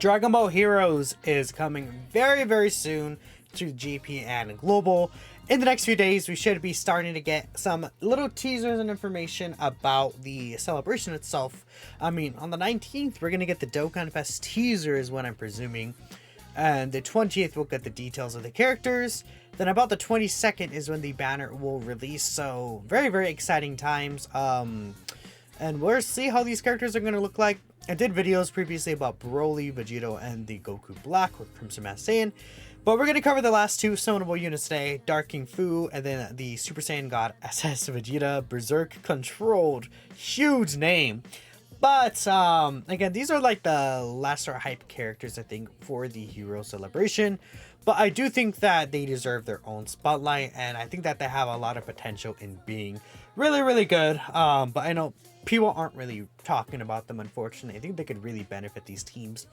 Dragon Ball Heroes is coming very soon to GP and Global. In the next few days, we should be starting to get some little teasers and information about the celebration itself. I mean, on the 19th, we're going to get the Dokkan Fest teaser is what I'm presuming. And the 20th, we'll get the details of the characters. Then about the 22nd is when the banner will release. So very exciting times. And we'll see how these characters are going to look like. I did videos previously about Broly, Vegeta, and the Goku Black with Crimson Master Saiyan. But we're going to cover the last two summonable units today, Dark King Fu, and then the Super Saiyan God SS Vegeta, Berserk Controlled. Huge name. But, again, these are like the lesser hype characters, I think, for the Hero Celebration. But I do think that they deserve their own spotlight, and I think that they have a lot of potential in being really good. But I know people aren't really talking about them, unfortunately. I think they could really benefit these teams.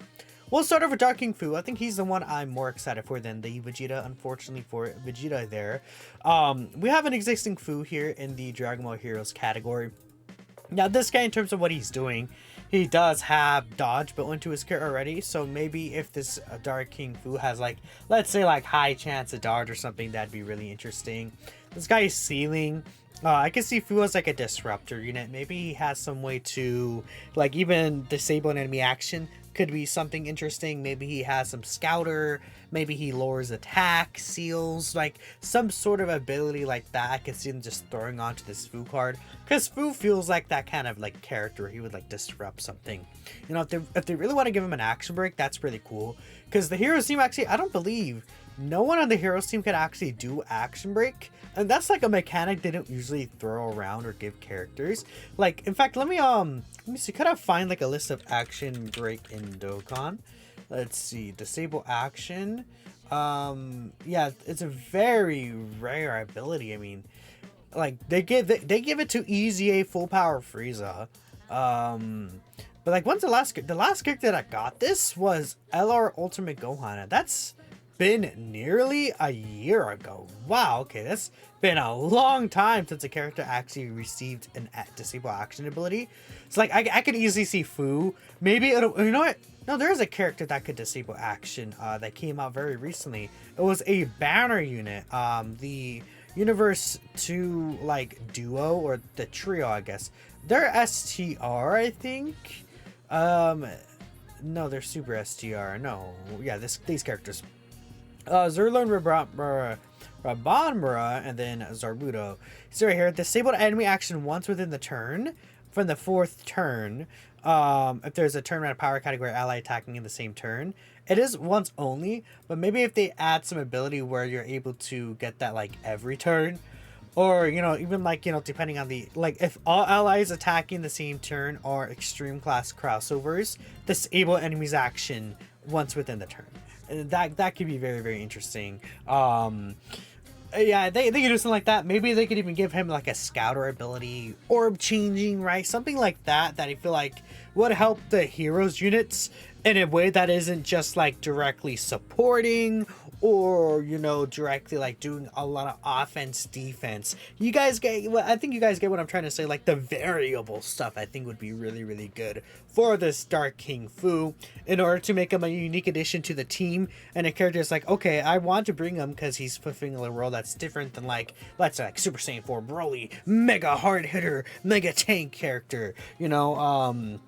We'll start off with Dark King Fu. I think he's the one I'm more excited for than the Vegeta, unfortunately, for Vegeta there. We have an existing Fu here in the Dragon Ball Heroes category. Now, this guy, in terms of what he's doing, he does have dodge built into his kit already. So maybe if this Dark King Fu has, like, let's say, like, high chance of dodge or something, that'd be really interesting. This guy is ceiling. I can see Fu as like a disruptor unit. Maybe he has some way to, like, even disable an enemy action could be something interesting. Maybe he has some scouter. Maybe he lowers attack, seals, like some sort of ability like that. I can see him just throwing onto this Fu card, because Fu feels like that kind of like character. He would like disrupt something. You know, if they really want to give him an action break, that's pretty cool. Because the Heroes team actually, I don't believe no one on the Heroes team can actually do action break. And that's like a mechanic they don't usually throw around or give characters. Like, in fact, let me see. Could I find like a list of action break in Dokkan? Let's see. Disable action. Yeah, it's a very rare ability. I mean, like they give it to EZA full power Frieza. But like, when's the last character that got this was LR Ultimate Gohan. And that's been nearly a year ago. Wow, okay, that's been a long time since a character actually received an disable action ability. It's like I could easily see Fu. Maybe it'll, you know what? No, there is a character that could disable action that came out very recently. It was a banner unit. The Universe 2 like duo or the trio, I guess. They're STR, I think. No, they're Super STR. No, yeah, these characters. Zerlon Rabanmura, and then Zarbuto. So right here, disabled enemy action once within the turn. From the 4th turn, if there's a turn around power category ally attacking in the same turn, it is once only. But maybe if they add some ability where you're able to get that like every turn, or you know, even like, you know, depending on the, like, if all allies attacking the same turn are extreme class crossovers, disable enemies action once within the turn. That could be very interesting. Yeah, they could do something like that. Maybe they could even give him like a scouter ability, orb changing, right? Something like that I feel like would help the Heroes units in a way that isn't just like directly supporting or, you know, directly like doing a lot of offense, defense. You guys get, I think you guys get what I'm trying to say. Like the variable stuff I think would be really good for this Dark King Fu in order to make him a unique addition to the team. And a character is like, okay, I want to bring him because he's fulfilling a role that's different than like, let's say like Super Saiyan 4 Broly, mega hard hitter, mega tank character, you know.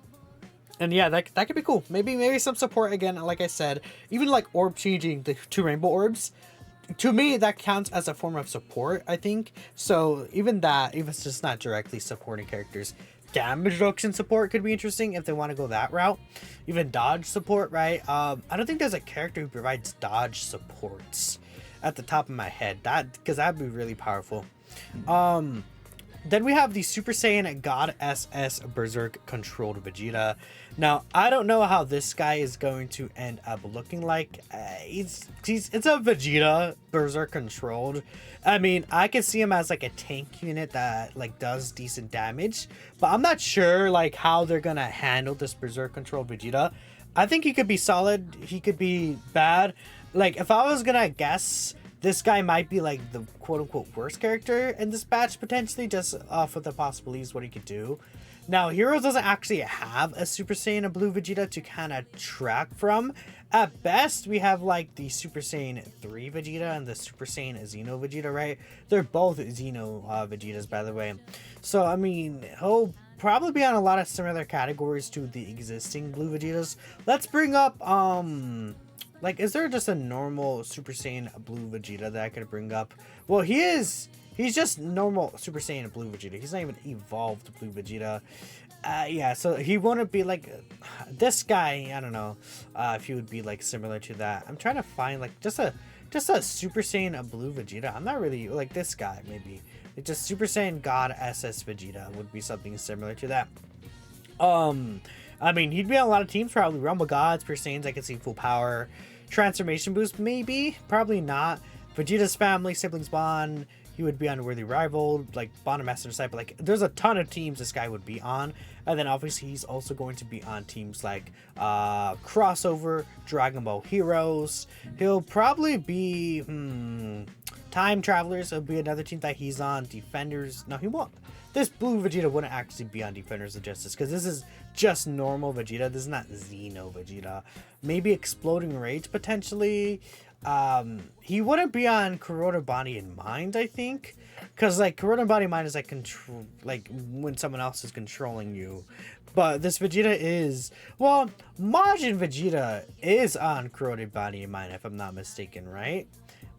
And yeah, that could be cool. Maybe some support again, like I said. Even like orb changing the 2 rainbow orbs. To me, that counts as a form of support, I think. So even that, even if it's just not directly supporting characters, damage reduction support could be interesting if they want to go that route. Even dodge support, right? I don't think there's a character who provides dodge supports at the top of my head. Because that'd be really powerful. Then we have the Super Saiyan God SS Berserk Controlled Vegeta. Now, I don't know how this guy is going to end up looking like. It's a Vegeta Berserk Controlled. I mean, I could see him as like a tank unit that like does decent damage, but I'm not sure like how they're gonna handle this Berserk Controlled Vegeta. I think he could be solid. He could be bad. Like if I was gonna guess, this guy might be like the quote-unquote worst character in this batch potentially, just off of the possibilities what he could do. Now, Heroes doesn't actually have a Super Saiyan, a Blue Vegeta to kind of track from. At best, we have like the Super Saiyan 3 Vegeta and the Super Saiyan Xeno Vegeta, right? They're both Xeno Vegetas, by the way. So, I mean, he'll probably be on a lot of similar categories to the existing Blue Vegetas. Let's bring up, like, is there just a normal Super Saiyan Blue Vegeta that I could bring up? Well, he's just normal Super Saiyan Blue Vegeta. He's not even evolved Blue Vegeta. Yeah, so he wouldn't be like this guy. I don't know if he would be like similar to that. I'm trying to find like just a Super Saiyan a Blue Vegeta. I'm not really like this guy. Maybe it's just Super Saiyan God SS Vegeta would be something similar to that. I mean, he'd be on a lot of teams, probably Realm of Gods, Super Saiyans. I could see full power, transformation boost, maybe, probably not. Vegeta's family, siblings bond. He would be on Worthy Rival, like Bond Master Disciple. Like, there's a ton of teams this guy would be on. And then obviously he's also going to be on teams like Crossover, Dragon Ball Heroes. He'll probably be Time Travelers. It'll be another team that he's on. Defenders. No, he won't. This Blue Vegeta wouldn't actually be on Defenders of Justice because this is just normal Vegeta. This is not Xeno Vegeta. Maybe Exploding Rage potentially. He wouldn't be on Corroded Body and Mind, I think, because like Corroded Body and Mind is like control, like when someone else is controlling you. But this Vegeta is, well, Majin Vegeta is on Corroded Body and Mind, if I'm not mistaken, right?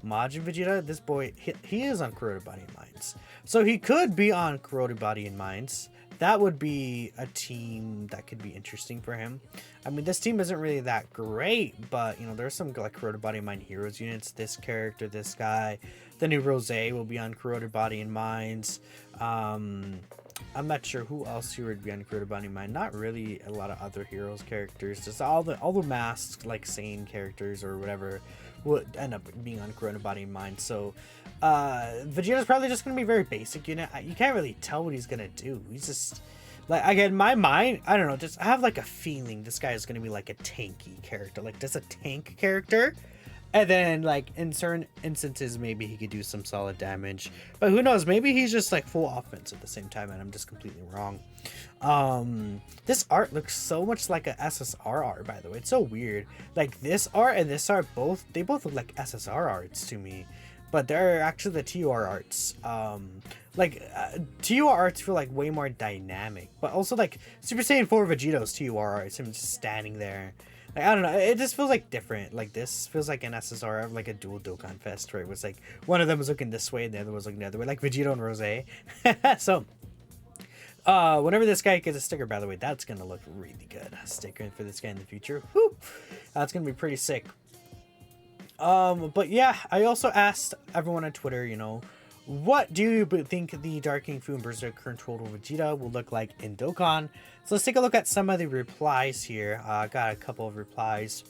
Majin Vegeta, this boy, he is on Corroded Body and Minds, so he could be on Corroded Body and Minds. That would be a team that could be interesting for him. I mean, this team isn't really that great, but, you know, there's some, like, Corroded Body and Mind Heroes units. This character, this guy. The new Rose will be on Corroded Body and Minds. I'm not sure who else here would be on Corroded Body and Mind. Not really a lot of other Heroes characters. Just all the masked, like, Saiyan characters or whatever would end up being on Corroded Body and Mind. So, Vegeta's probably just going to be a very basic unit. You can't really tell what he's going to do. He's just, like, again, in my mind, I don't know, just I have like a feeling this guy is going to be like a tanky character, like just a tank character. And then, like, in certain instances, maybe he could do some solid damage. But who knows? Maybe he's just, like, full offense at the same time, and I'm just completely wrong. This art looks so much like a SSR art, by the way. It's so weird. Like, this art and this art, both look like SSR arts to me. But they're actually the TUR arts. TUR arts feel, like, way more dynamic. But also, like, Super Saiyan 4 Vegeto's TUR arts, him just standing there. Like, I don't know, it just feels like different. Like, this feels like an SSR, like a dual Dokkan Fest, right? It was like, one of them was looking this way and the other was looking the other way, like Vegeta and Rose. So, whenever this guy gets a sticker, by the way, that's gonna look really good. A sticker for this guy in the future. Whew! That's gonna be pretty sick. But yeah, I also asked everyone on Twitter, you know, what do you think the Dark King Fu and Berserker controlled Vegeta will look like in Dokkan? So let's take a look at some of the replies here. Got a couple of replies.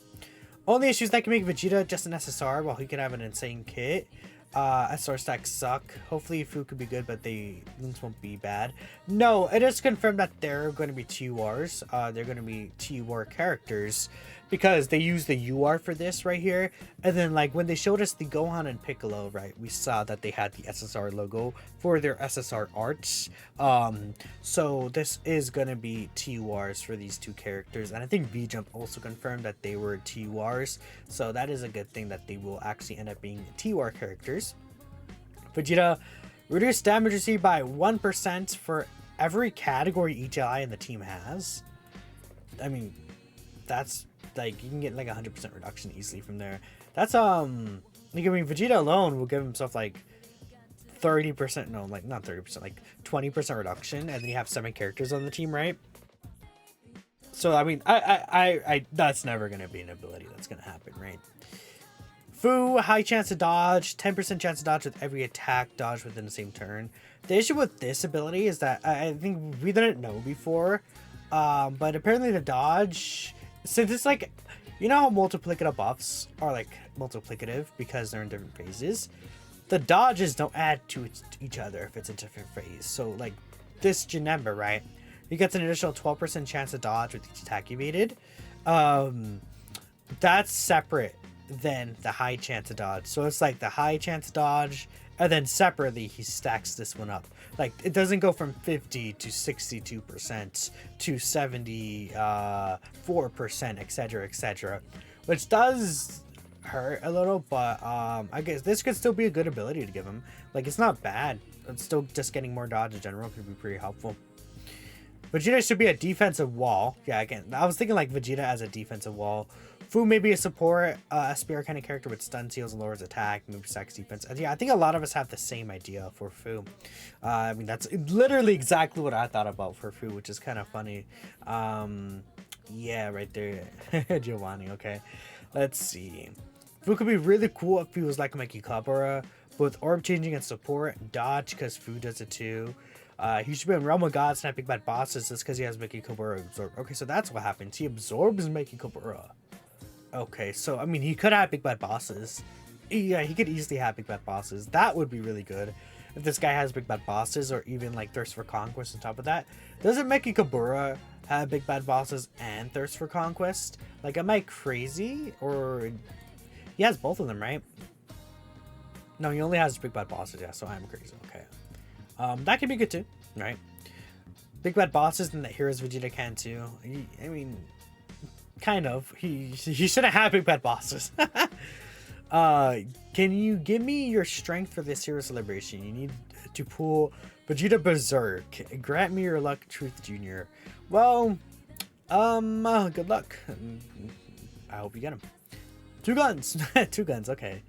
Only issues that can make Vegeta just an SSR while he can have an insane kit. SR stacks suck. Hopefully Fu could be good, but links won't be bad. No, it is confirmed that they're going to be TURs. They're going to be TUR characters because they use the UR for this right here. And then, like, when they showed us the Gohan and Piccolo, right, we saw that they had the SSR logo for their SSR arts. So this is going to be TURs for these two characters. And I think V-Jump also confirmed that they were TURs. So that is a good thing that they will actually end up being TUR characters. Vegeta, reduce damage received by 1% for every category each ally in the team has. I mean, that's like, you can get like 100% reduction easily from there. That's like, I mean, Vegeta alone will give himself like 30%, no, like not 30%, like 20% reduction, and then you have 7 characters on the team, right? So I mean, I that's never gonna be an ability that's gonna happen, right? Fu, high chance to dodge, 10% chance to dodge with every attack dodge within the same turn. The issue with this ability is that I think we didn't know before, but apparently the dodge, since it's like, you know how multiplicative buffs are like multiplicative because they're in different phases? The dodges don't add to each other if it's a different phase. So like this Janemba, right? He gets an additional 12% chance to dodge with each attack evaded. That's separate then the high chance of dodge. So it's like the high chance of dodge, and then separately he stacks this one up. Like it doesn't go from 50 to 62% to 74%, etc., which does hurt a little, but I guess this could still be a good ability to give him. Like it's not bad. It's still just getting more dodge in general could be pretty helpful. Vegeta should be a defensive wall. Yeah, again, I was thinking like Vegeta as a defensive wall. Fu may be a support, a spear kind of character with stun seals and lowers attack, maybe stacks defense. And yeah, I think a lot of us have the same idea for Fu. I mean, that's literally exactly what I thought about for Fu, which is kind of funny. Yeah, right there. Giovanni, okay. Let's see. Fu could be really cool if he was like Mekikabura, with orb changing and support, dodge because Fu does it too. He should be in Realm of Gods, snapping bad bosses just because he has Mekikabura absorb. Okay, so that's what happens. He absorbs Mekikabura. Okay, so I mean, he could have big bad bosses. Yeah, he could easily have big bad bosses. That would be really good if this guy has big bad bosses, or even like Thirst for Conquest on top of that. Doesn't Mekikabura have big bad bosses and Thirst for Conquest? Like, am I crazy? Or he has both of them, right? No, he only has big bad bosses. Yeah, so I'm crazy. Okay, that could be good too, right? Big bad bosses and that Heroes Vegeta can too. I mean, kind of. He shouldn't have big bad bosses. Can you give me your strength for this hero celebration? You need to pull Vegeta Berserk. Grant me your luck, Truth Jr. Well, good luck. I hope you get him. 2 guns. 2 guns, okay.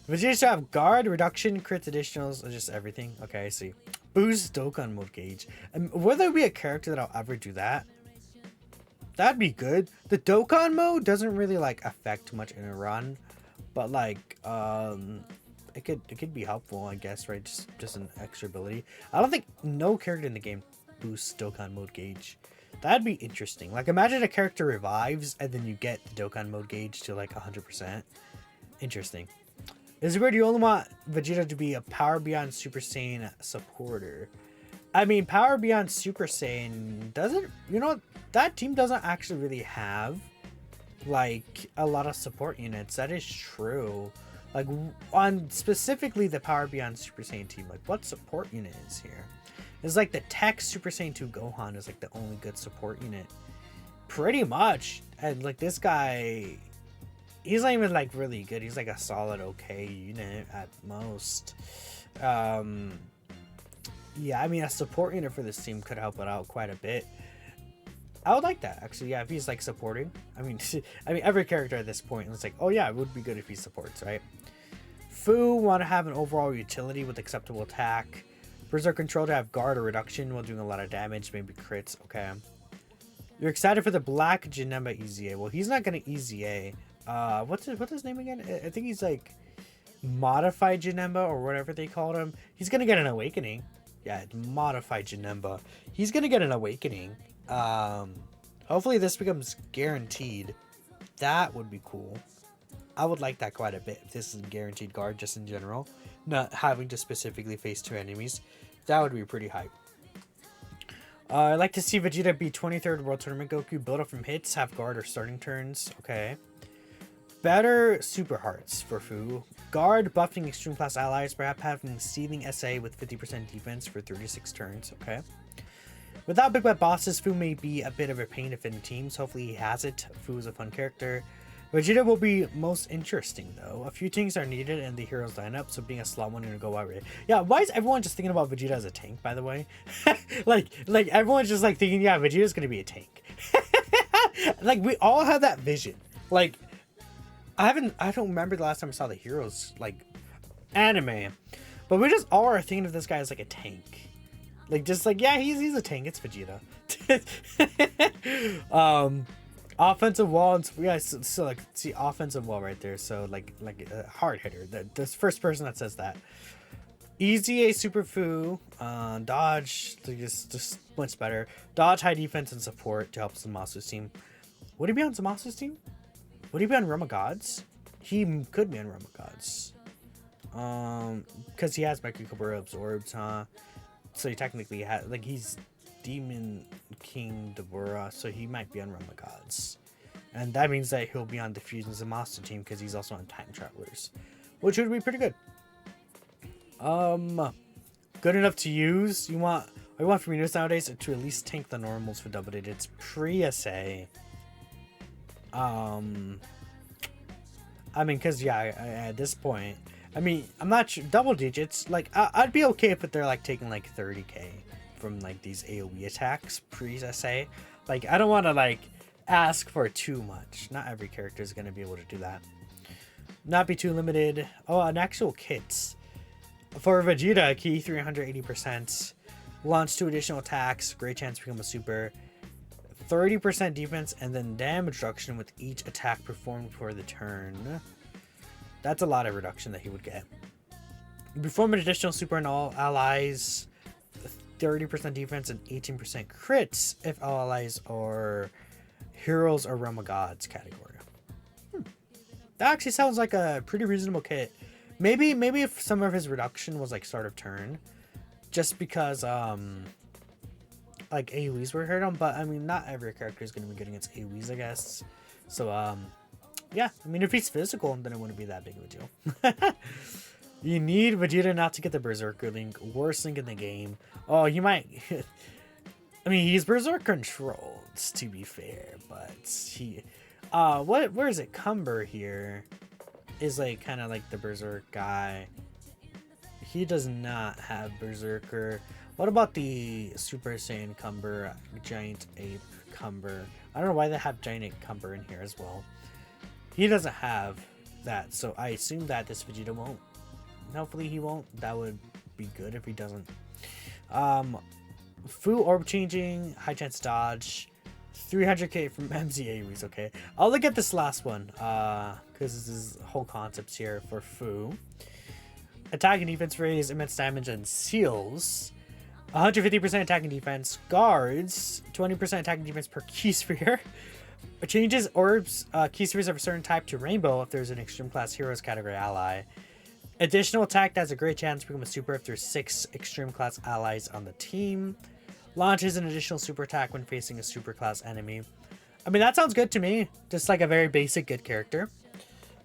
Vegeta should have guard, reduction, crit additionals, or just everything. Okay, I see. Boost Dokkan mode gauge. Will there be a character that'll ever do that? That'd be good. The Dokkan mode doesn't really like affect much in a run, but like it could be helpful, I guess, right? Just an extra ability. I don't think no character in the game boosts Dokkan mode gauge. That'd be interesting. Like imagine a character revives and then you get the Dokkan mode gauge to like 100%. Interesting. Is it weird you only want Vegeta to be a Power Beyond Super Saiyan supporter? I mean, Power Beyond Super Saiyan doesn't, you know, that team doesn't actually really have like a lot of support units. That is true. Like on specifically the Power Beyond Super Saiyan team, like what support unit is here? It's like the Tech Super Saiyan 2 Gohan is like the only good support unit. Pretty much. And like this guy, he's not even like really good. He's like a solid okay unit at most. Yeah, I mean a support unit for this team could help it out quite a bit. I would like that actually. Yeah, if he's like supporting. I mean every character at this point it's like, oh yeah, it would be good if he supports, right? Fu want to have an overall utility with acceptable attack. Berserk Control to have guard or reduction while doing a lot of damage, maybe crits. Okay. You're excited for the Black Janemba EZA. Well, he's not gonna EZA. What's his name again? I think he's like Modified Janemba or whatever they called him. He's gonna get an awakening. Yeah, Modified Janemba. He's gonna get an awakening. Hopefully this becomes guaranteed. That would be cool. I would like that quite a bit if this is guaranteed guard just in general, not having to specifically face 2 enemies. That would be pretty hype. I'd like to see Vegeta be 23rd World Tournament Goku, build up from hits, have guard or starting turns. Okay. Better Super Hearts for Fu. Guard, buffing extreme class allies, perhaps having Seething SA with 50% defense for 36 turns. Okay. Without big bad bosses, Fu may be a bit of a pain to fit in teams. Hopefully he has it. Fu is a fun character. Vegeta will be most interesting though. A few things are needed in the heroes lineup, so being a slot one to go out right. Yeah, why is everyone just thinking about Vegeta as a tank, by the way? like everyone's just like thinking, yeah, Vegeta's gonna be a tank. Like we all have that vision. Like I don't remember the last time I saw the heroes like anime, but we just all are thinking of this guy as like a tank. Like just like, yeah, he's a tank. It's Vegeta. Offensive wall, and yeah, so like see offensive wall right there. So like a hard hitter. This first person that says that. Easy A Super Fu, dodge, just much better. Dodge, high defense, and support to help Zamasu's team. Would he be on Zamasu's team? Would he be on Realm of Gods? He could be on Realm of Gods. Because he has Mekikabura absorbs, huh? So he technically has, like, he's Demon King Dabura, so he might be on Realm of Gods. And that means that he'll be on the Fusion Zamasu team because he's also on Time Travelers, which would be pretty good. Good enough to use. I want from units nowadays to at least tank the normals for double digits pre-SA. I mean, because yeah, at this point, I mean, I'm not sure, double digits, like I'd be okay if they're like taking like 30k from like these AoE attacks pre-SA. Like, I don't want to like ask for too much. Not every character is going to be able to do that. Not be too limited. Oh, an actual kit for Vegeta, key 380%, launch 2 additional attacks, great chance to become a super, 30% defense, and then damage reduction with each attack performed for the turn. That's a lot of reduction that he would get. Perform an additional super on all allies, 30% defense and 18% crits if all allies are heroes or realm of gods category. That actually sounds like a pretty reasonable kit. Maybe if some of his reduction was like start of turn, just because like AoEs were hurt on, but I mean not every character is going to be good against AoEs, I guess. So yeah, I mean if he's physical, then it wouldn't be that big of a deal. You need Vegeta not to get the Berserker Link, worst link in the game. Oh, you might. I mean, he's Berserk controlled, to be fair, but he. Where is it? Cumber here is like kind of like the Berserk guy. He does not have Berserker. What about the Super Saiyan Cumber, Giant Ape Cumber? I don't know why they have Giant Ape Cumber in here as well. He doesn't have that, so I assume that this Vegeta won't. Hopefully he won't. That would be good if he doesn't. Fu orb changing, high chance dodge, 300k from MZA. Okay, I'll look at this last one because this is whole concepts here for Fu. Attack and defense raise, immense damage and seals. 150% attack and defense, guards, 20% attack and defense per key sphere. Changes orbs key spheres of a certain type to rainbow if there's an extreme class heroes category ally. Additional attack that has a great chance to become a super if there's 6 extreme class allies on the team. Launches an additional super attack when facing a super class enemy. I mean, that sounds good to me. Just like a very basic good character.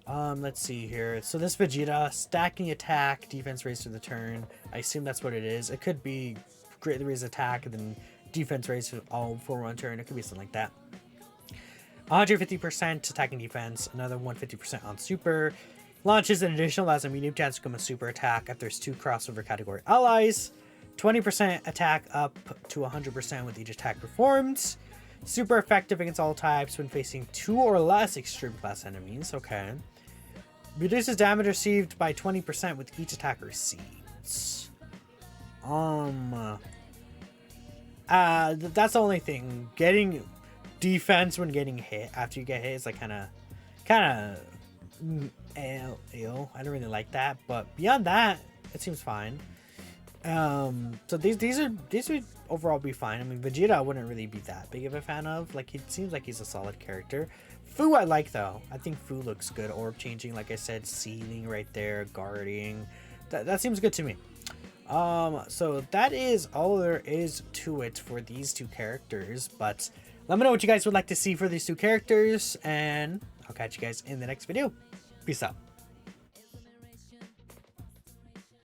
Let's see here. So this Vegeta, stacking attack, defense raise for the turn. I assume that's what it is. It could be greatly raise attack and then defense raise for all for one turn. It could be something like that. 150% attacking defense, another 150% on super. Launches an additional as a medium chance to become a super attack if there's 2 crossover category allies. 20% attack up to 100% with each attack performed. Super effective against all types when facing 2 or less extreme class enemies. Okay. Reduces damage received by 20% with each attack receives. That's the only thing. Getting defense when getting hit after you get hit is like kind of ill. I don't really like that, but beyond that, it seems fine. So these would overall be fine. I mean, Vegeta I wouldn't really be that big of a fan of. Like, it seems like he's a solid character. Fu I like though. I think Fu looks good. Orb changing, like I said, sealing right there, guarding. That seems good to me. So that is all there is to it for these 2 characters. But let me know what you guys would like to see for these 2 characters, and I'll catch you guys in the next video. Peace out.